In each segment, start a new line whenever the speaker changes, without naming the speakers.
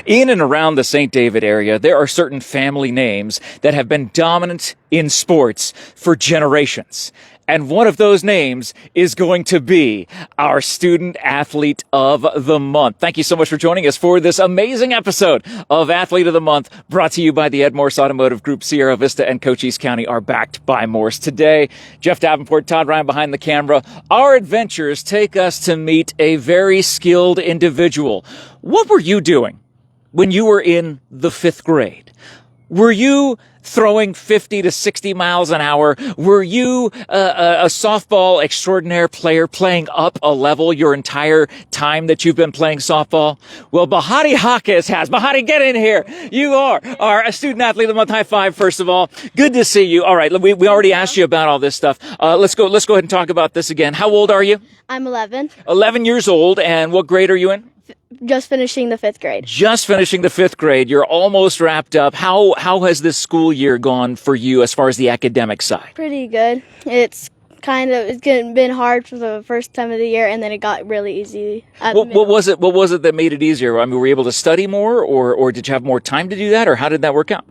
In and around the St. David area, there are certain family names that have been dominant in sports for generations. And one of those names is going to be our Student Athlete of the Month. Thank you so much for joining us for this amazing episode of Athlete of the Month, brought to you by the Ed Morse Automotive Group. Sierra, Vista, and Cochise County are backed by Morse. Today, Jeff Davenport, Todd Ryan behind the camera. Our adventures take us to meet a very skilled individual. What were you doing when you were in the 5th grade? Were you throwing 50 to 60 miles an hour? Were you a softball extraordinaire player playing up a level your entire time that you've been playing softball? Well, Bahati Jacquez has. Bahati, get in here. You are a Student Athlete of the Month. High five, first of all. Good to see you. All right, we already asked you about all this stuff. Let's go ahead and talk about this again. How old are you?
I'm 11.
11 years old, and what grade are you in?
Just finishing the 5th grade.
Just finishing the 5th grade. You're almost wrapped up. How has this school year gone for you as far as the academic side?
Pretty good. It's been hard for the first time of the year, and then it got really easy.
What was it that made it easier? I mean, were you able to study more, or did you have more time to do that, or how did that work out?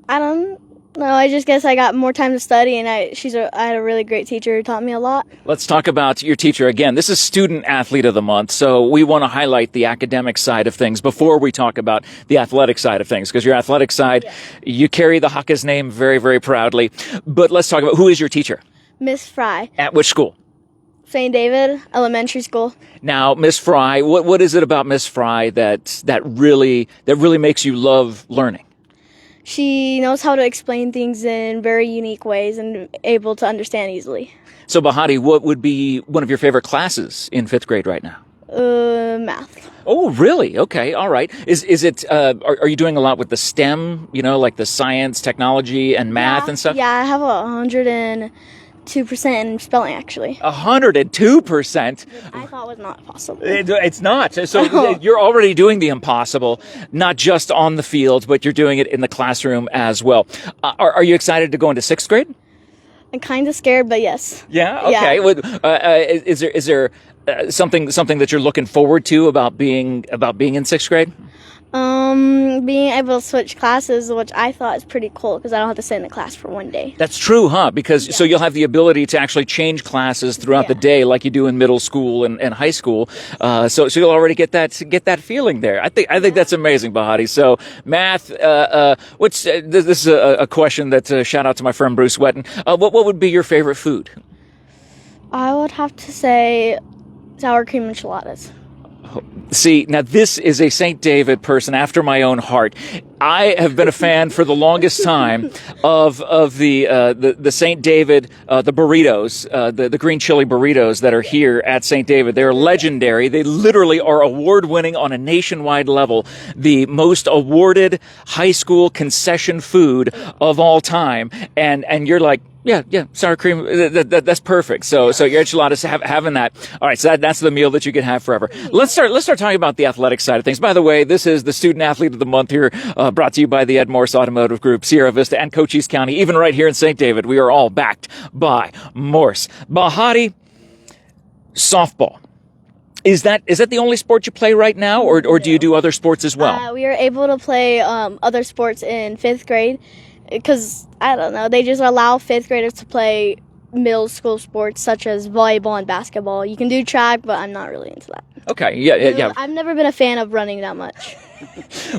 I don't know. I just guess I got more time to study, and I had a really great teacher who taught me a lot.
Let's talk about your teacher again. This is Student Athlete of the Month, so we want to highlight the academic side of things before we talk about the athletic side of things, because your athletic side, you carry the Jacquez name very, very proudly. But let's talk about, who is your teacher?
Miss Fry.
At which school?
St. David Elementary School.
Now, Miss Fry, what is it about Miss Fry that really makes you love learning?
She knows how to explain things in very unique ways and able to understand easily.
So, Bahati, what would be one of your favorite classes in 5th grade right now?
Math.
Oh, really? Okay, all right. Is it? Are you doing a lot with the STEM? You know, like the science, technology, and math and stuff?
Yeah, I have 102% in spelling, actually.
102%?
I thought was not possible.
It's not. So you're already doing the impossible, not just on the field, but you're doing it in the classroom as well. Are you excited to go into 6th grade?
I'm kind of scared, but yes.
Yeah. Okay.
Yeah.
Is there something that you're looking forward to about being in 6th grade?
Being able to switch classes, which I thought is pretty cool because I don't have to sit in a class for one day.
That's true, huh? Because so you'll have the ability to actually change classes throughout the day, like you do in middle school and high school. So you'll already get that feeling there. I think that's amazing, Bahati. So math. This is a question that shout out to my friend Bruce Wetton. What would be your favorite food?
I would have to say sour cream enchiladas.
See, now this is a St. David person after my own heart. I have been a fan for the longest time of the St. David, the burritos, the green chili burritos that are here at St. David. They're legendary. They literally are award-winning on a nationwide level. The most awarded high school concession food of all time. And you're like, yeah, sour cream. That's perfect. So your enchiladas having that. All right, so that's the meal that you can have forever. Let's start talking about the athletic side of things. By the way, this is the Student Athlete of the Month here, brought to you by the Ed Morse Automotive Group, Sierra Vista, and Cochise County. Even right here in St. David, we are all backed by Morse. Bahati, softball. Is that the only sport you play right now, or do you do other sports as well?
We are able to play other sports in 5th grade. Because, I don't know, they just allow 5th graders to play middle school sports such as volleyball and basketball. You can do track, but I'm not really into that.
Okay, yeah.
I've never been a fan of running that much.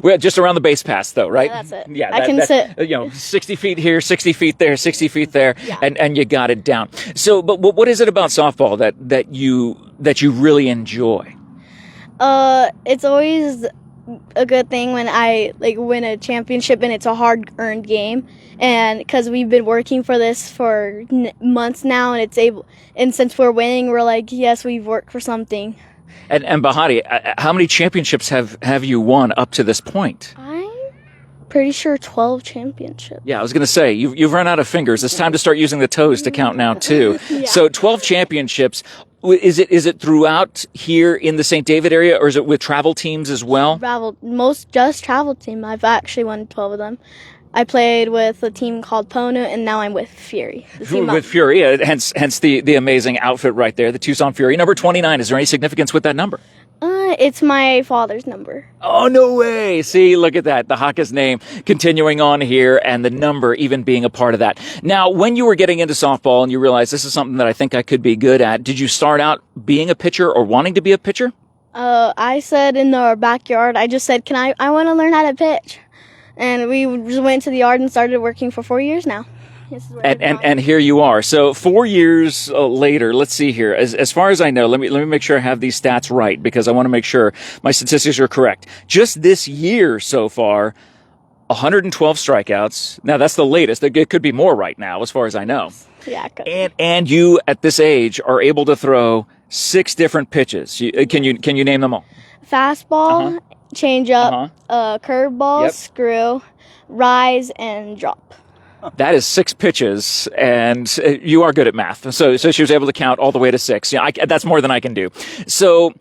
Well, just around the base pass, though, right?
Yeah, that's it.
Yeah,
I can sit.
60 feet here, 60 feet there, 60 feet there,
Yeah.
and you got it down. So, but what is it about softball that you really enjoy?
It's always a good thing when I win a championship, and it's a hard-earned game, and because we've been working for this for months now, and since we're winning, we're like, yes, we've worked for something.
And Bahati, how many championships have you won up to this point?
I'm pretty sure 12 championships.
Yeah, I was going to say, you've run out of fingers. It's time to start using the toes to count now, too.
Yeah.
So 12 championships. Is it throughout here in the St. David area, or is it with travel teams as well?
Just travel team. I've actually won 12 of them. I played with a team called Pono, and now I'm with Fury.
With Fury, hence the amazing outfit right there, the Tucson Fury. Number 29, is there any significance with that number?
It's my father's number.
Oh, no way. See, look at that. The Jacquez name continuing on here and the number even being a part of that. Now, when you were getting into softball and you realized this is something that I think I could be good at, did you start out being a pitcher or wanting to be a pitcher?
I said in our backyard, I just said, I want to learn how to pitch. And we just went to the yard and started working for 4 years now.
And here you are. So 4 years later, let's see here. As far as I know, let me make sure I have these stats right because I want to make sure my statistics are correct. Just this year so far, 112 strikeouts. Now that's the latest. It could be more right now, as far as I know.
Yeah. It
And you at this age are able to throw 6 different pitches. Can you name them all?
Fastball, changeup, curveball, screw, rise, and drop.
That is 6 pitches, and you are good at math. So she was able to count all the way to 6. Yeah, that's more than I can do. So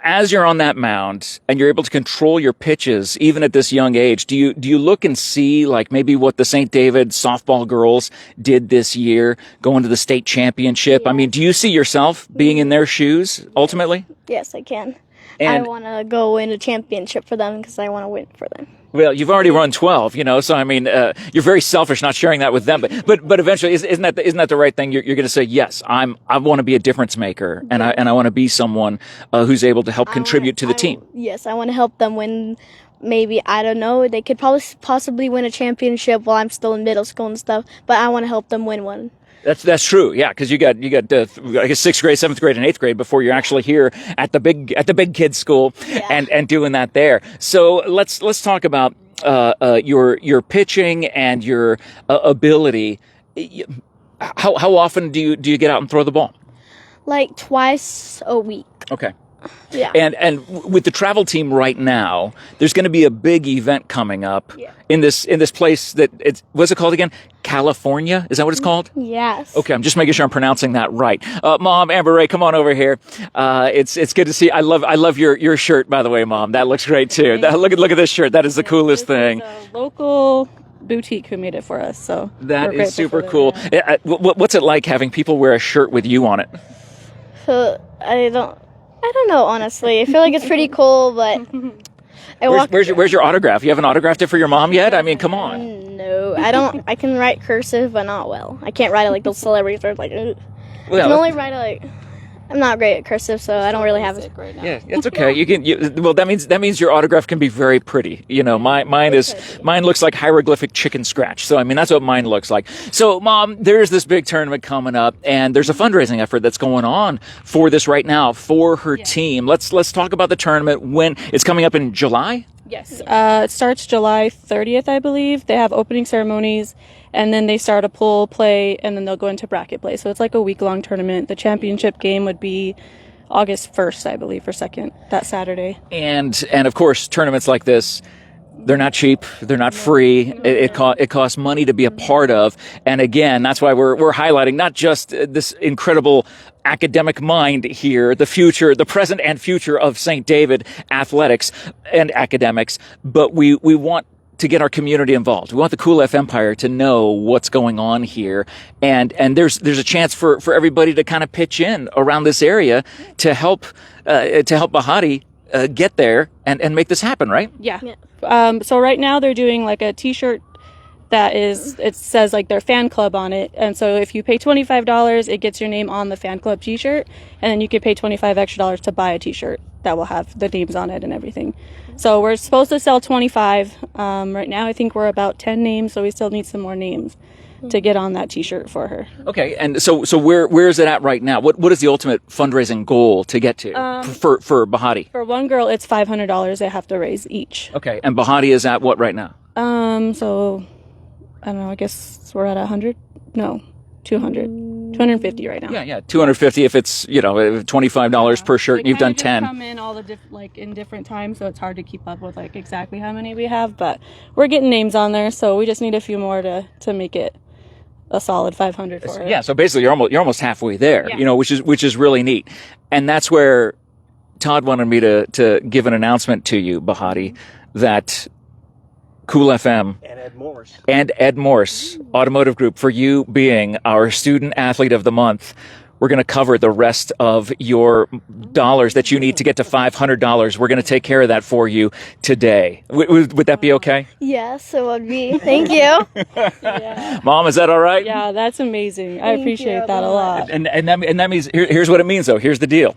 as you're on that mound and you're able to control your pitches, even at this young age, do you look and see like maybe what the St. David softball girls did this year, going to the state championship?
Yeah.
I mean, do you see yourself being in their shoes ultimately?
Yes, I can.
And
I want to go win a championship for them because I want to win for them.
Well, you've already run 12, so I mean, you're very selfish not sharing that with them, but eventually, isn't that the right thing? You're going to say, yes, I want to be a difference maker and I want to be someone, who's able to help contribute to the team.
Yes, I want to help them win. Maybe, I don't know, they could possibly win a championship while I'm still in middle school and stuff, but I want to help them win one.
That's true. Yeah. Cause you got, I guess 6th grade, 7th grade and 8th grade before you're actually here at the big kids school and doing that there. So let's talk about, your pitching and your ability. How often do you get out and throw the ball?
Like twice a week.
Okay.
Yeah.
And with the travel team right now, there's going to be a big event coming up in this place that what's it called again? California? Is that what it's called?
Yes.
Okay, I'm just making sure I'm pronouncing that right. Mom, Amber Rae, come on over here. It's good to see. I love your shirt, by the way, Mom. That looks great too. Look at this shirt. That is the coolest thing.
A local boutique who made it for us, so
that is super cool. Yeah. What's it like having people wear a shirt with you on it?
I don't know, honestly. I feel like it's pretty cool, but
where's your autograph? You haven't autographed it for your mom yet? I mean, come on.
No, I don't. I can write cursive, but not well. I can't write it like those celebrities are like. Ugh.
Well,
I can only write it like. I'm not great at cursive, so I don't really have it
right now.
Yeah, it's okay. Well, that means your autograph can be very pretty. Mine looks like hieroglyphic chicken scratch. So I mean, that's what mine looks like. So, Mom, there's this big tournament coming up, and there's a fundraising effort that's going on for this right now for her team. Let's talk about the tournament. When it's coming up in July.
Yes. It starts July 30th, I believe. They have opening ceremonies, and then they start a pool play, and then they'll go into bracket play. So it's like a week-long tournament. The championship game would be August 1st, I believe, or 2nd, that Saturday.
And of course, tournaments like this, they're not cheap. They're not free. It costs money to be a part of. And again, that's why we're highlighting not just this incredible academic mind here, the present and future of St. David athletics and academics, but we want to get our community involved. We want the Cool F Empire to know what's going on here. And there's a chance for everybody to kind of pitch in around this area to help Bahati get there and make this happen, right?
Yeah. So right now they're doing like a t-shirt that it says like their fan club on it. And so if you pay $25, it gets your name on the fan club t-shirt. And then you could pay $25 extra to buy a t-shirt that will have the names on it and everything. So we're supposed to sell 25. Right now I think we're about 10 names, so we still need some more names to get on that t-shirt for her.
Okay, and so where is it at right now? What is the ultimate fundraising goal to get to for Bahati?
For one girl, it's $500 they have to raise each.
Okay, and Bahati is at what right now?
So I don't know, I guess we're at 100? No, 200. 250 right now.
Yeah, 250 if it's, $25 per shirt, and you've done 10.
Come in all the in different times, so it's hard to keep up with exactly how many we have, but we're getting names on there, so we just need a few more to make it a solid 500 for her.
Yeah, so basically you're almost halfway there, which is really neat. And that's where Todd wanted me to give an announcement to you, Bahati, that Cool FM and Ed Morse Automotive Group, for you being our Student Athlete of the Month, we're going to cover the rest of your dollars that you need to get to $500. We're going to take care of that for you today. Would that be okay?
Yes, it would be. Thank you.
Yeah.
Mom, is that all right?
Yeah, that's amazing. I
Thank
appreciate
you.
that a lot.
And that means, here's what it means, though. Here's the deal.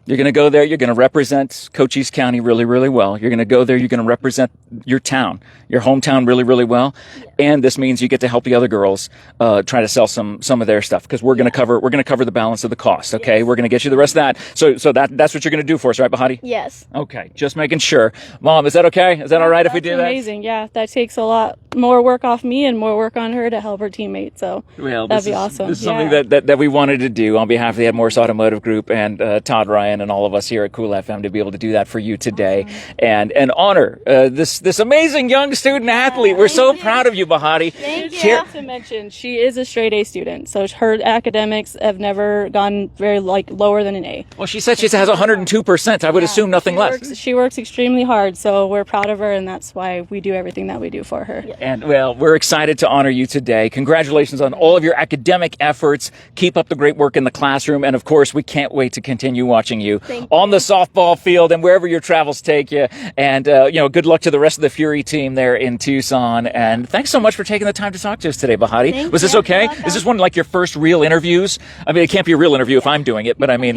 You're going to go there. You're going to represent Cochise County really, really well. You're going to go there. You're going to represent your town, your hometown really, really well. Yeah. And this means you get to help the other girls try to sell some of their stuff, because we're going to cover the balance of the cost. Okay, yes. We're going to get you the rest of that. So that's what you're going to do for us, right, Bahati?
Yes.
Okay, just making sure. Mom, is that okay? Is that all right if we do that?
That's amazing. Yeah, that takes a lot more work off me and more work on her to help her teammates. So that'd be awesome.
This is something that we wanted to do on behalf of the Morse Automotive Group and Todd Ryan and all of us here at Cool FM to be able to do that for you today. Awesome. and honor this amazing young student athlete. We're so proud of you, Bahati.
Thank you.
Not to mention, she is a straight A student, so her academics have never gone very lower than an A.
Well, she said she has 102%. I would assume nothing less.
She works extremely hard, so we're proud of her, and that's why we do everything that we do for her.
Yeah.
And well, we're excited to honor you today. Congratulations on all of your academic efforts. Keep up the great work in the classroom, and of course, we can't wait to continue watching you on the softball field and wherever your travels take you. And good luck to the rest of the Fury team there in Tucson. And thanks so much for taking the time to talk to us today, Bahati. Was this okay? Is this one like your first real interviews? I mean, it can't be a real interview if I'm doing it, but I mean,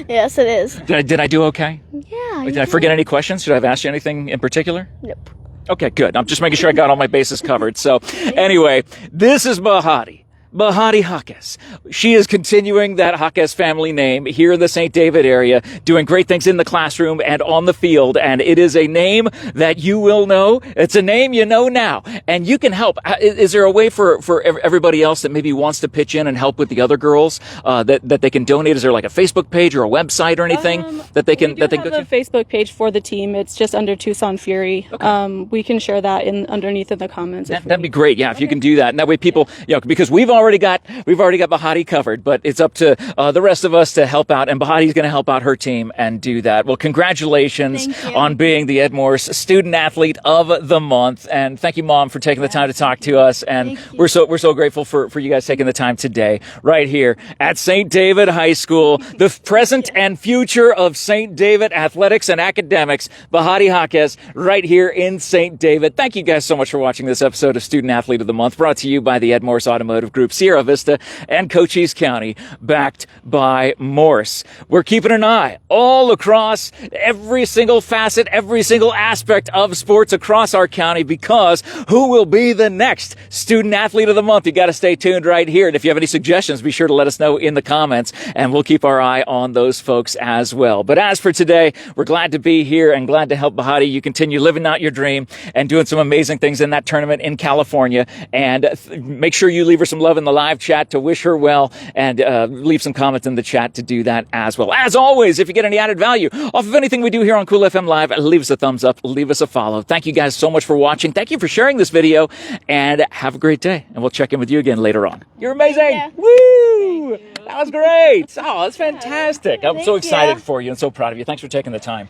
yes, it is.
Did I do okay?
Yeah.
Did I forget any questions? Should I have asked you anything in particular?
Nope.
Okay, good. I'm just making sure I got all my bases covered. So anyway, this is Bahati Jacquez. She is continuing that Jacquez family name here in the St. David area, doing great things in the classroom and on the field. And it is a name that you will know. It's a name you know now. And you can help. Is there a way for everybody else that maybe wants to pitch in and help with the other girls that they can donate? Is there like a Facebook page or a website or anything that they can?
We have a Facebook page for the team. It's just under Tucson Fury. Okay. We can share that underneath in the comments.
That'd be great. Yeah, if you can do that. And that way people, because we've already got Bahati covered, but it's up to the rest of us to help out, and Bahati's going to help out her team and do that. Well, congratulations on being the Ed Morse Student Athlete of the Month, and thank you, Mom, for taking the time to talk to us. And we're so grateful for you guys taking the time today, right here at St. David High School, the present and future of St. David athletics and academics. Bahati Jacquez, right here in St. David. Thank you guys so much for watching this episode of Student Athlete of the Month, brought to you by the Ed Morse Automotive Group, Sierra Vista, and Cochise County, backed by Morse. We're keeping an eye all across every single facet, every single aspect of sports across our county, because who will be the next Student Athlete of the Month? You got to stay tuned right here. And if you have any suggestions, be sure to let us know in the comments, and we'll keep our eye on those folks as well. But as for today, we're glad to be here and glad to help Bahati. You continue living out your dream and doing some amazing things in that tournament in California. And make sure you leave her some love in the live chat to wish her well, and leave some comments in the chat to do that as well. As always, if you get any added value off of anything we do here on Cool FM Live, leave us a thumbs up, leave us a follow. Thank you guys so much for watching. Thank you for sharing this video, and have a great day. And we'll check in with you again later on. You're amazing. Woo! That was great. Oh, that's fantastic. I'm so excited for you and so proud of you. Thanks for taking the time.